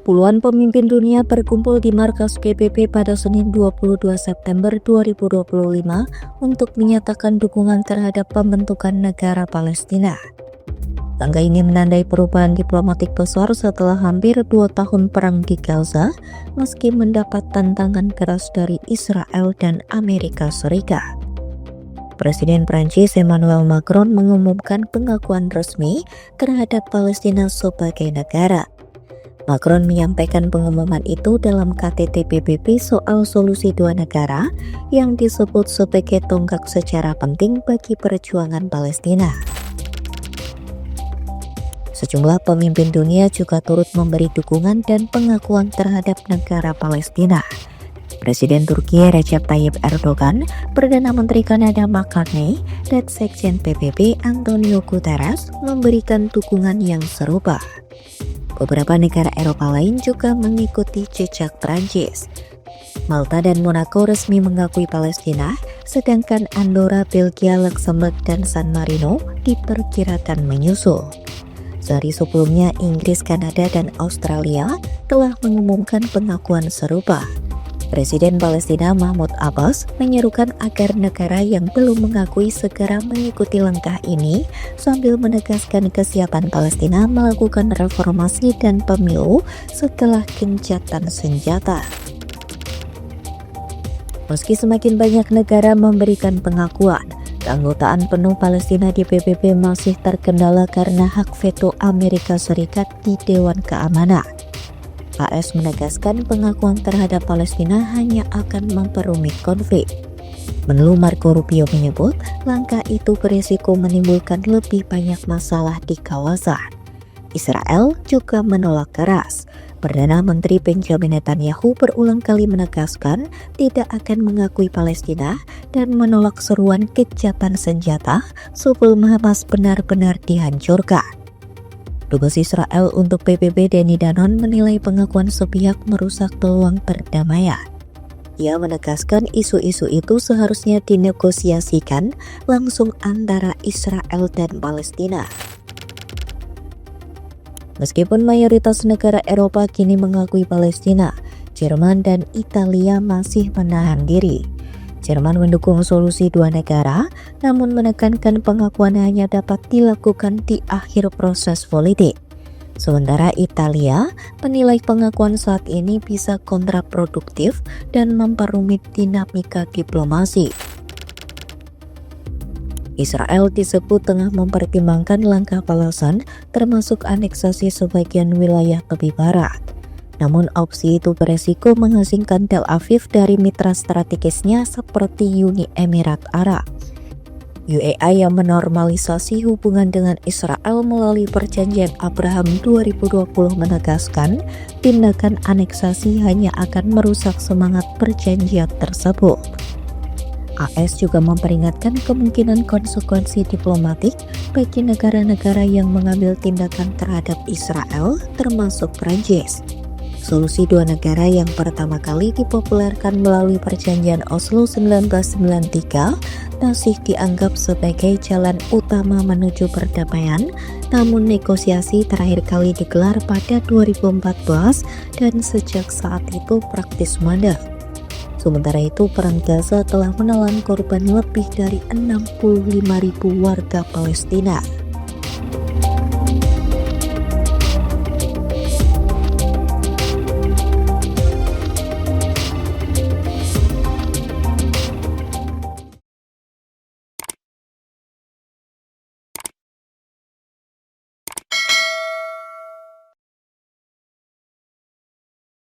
Puluhan pemimpin dunia berkumpul di markas PBB pada Senin 22 September 2025 untuk menyatakan dukungan terhadap pembentukan negara Palestina. Langkah ini menandai perubahan diplomatik besar setelah hampir 2 tahun perang di Gaza, meski mendapat tantangan keras dari Israel dan Amerika Serikat. Presiden Prancis Emmanuel Macron mengumumkan pengakuan resmi terhadap Palestina sebagai negara. Macron menyampaikan pengumuman itu dalam KTT PBB soal solusi dua negara yang disebut sebagai tonggak secara penting bagi perjuangan Palestina. Sejumlah pemimpin dunia juga turut memberi dukungan dan pengakuan terhadap negara Palestina. Presiden Turki Recep Tayyip Erdogan, Perdana Menteri Kanada Mark Carney, dan Sekjen PBB Antonio Guterres memberikan dukungan yang serupa. Beberapa negara Eropa lain juga mengikuti jejak Prancis. Malta dan Monaco resmi mengakui Palestina, sedangkan Andorra, Belgia, Luxembourg, dan San Marino diperkirakan menyusul. Sehari sebelumnya, Inggris, Kanada, dan Australia telah mengumumkan pengakuan serupa. Presiden Palestina Mahmud Abbas menyerukan agar negara yang belum mengakui segera mengikuti langkah ini sambil menegaskan kesiapan Palestina melakukan reformasi dan pemilu setelah gencatan senjata. Meski semakin banyak negara memberikan pengakuan, keanggotaan penuh Palestina di PBB masih terkendala karena hak veto Amerika Serikat di Dewan Keamanan. AS menegaskan pengakuan terhadap Palestina hanya akan memperumit konflik. Menlu Marco Rubio menyebut langkah itu berisiko menimbulkan lebih banyak masalah di kawasan. Israel juga menolak keras. Perdana Menteri Benjamin Netanyahu berulang kali menegaskan tidak akan mengakui Palestina dan menolak seruan gencatan senjata sebelum Hamas benar-benar dihancurkan. Dubes Israel untuk PBB Danny Danon menilai pengakuan sepihak merusak peluang perdamaian. Ia menegaskan isu-isu itu seharusnya dinegosiasikan langsung antara Israel dan Palestina. Meskipun mayoritas negara Eropa kini mengakui Palestina, Jerman dan Italia masih menahan diri. Jerman mendukung solusi dua negara, namun menekankan pengakuan hanya dapat dilakukan di akhir proses politik. Sementara Italia menilai pengakuan saat ini bisa kontraproduktif dan memperumit dinamika diplomasi. Israel disebut tengah mempertimbangkan langkah balasan, termasuk aneksasi sebagian wilayah tepi barat. Namun opsi itu beresiko mengasingkan Tel Aviv dari mitra strategisnya seperti Uni Emirat Arab. UAE yang menormalisasi hubungan dengan Israel melalui perjanjian Abraham 2020 menegaskan tindakan aneksasi hanya akan merusak semangat perjanjian tersebut. AS juga memperingatkan kemungkinan konsekuensi diplomatik bagi negara-negara yang mengambil tindakan terhadap Israel, termasuk Prancis. Solusi dua negara yang pertama kali dipopulerkan melalui perjanjian Oslo 1993 masih dianggap sebagai jalan utama menuju perdamaian, namun negosiasi terakhir kali digelar pada 2014 dan sejak saat itu praktis mandek. Sementara itu, perang Gaza telah menelan korban lebih dari 65.000 warga Palestina.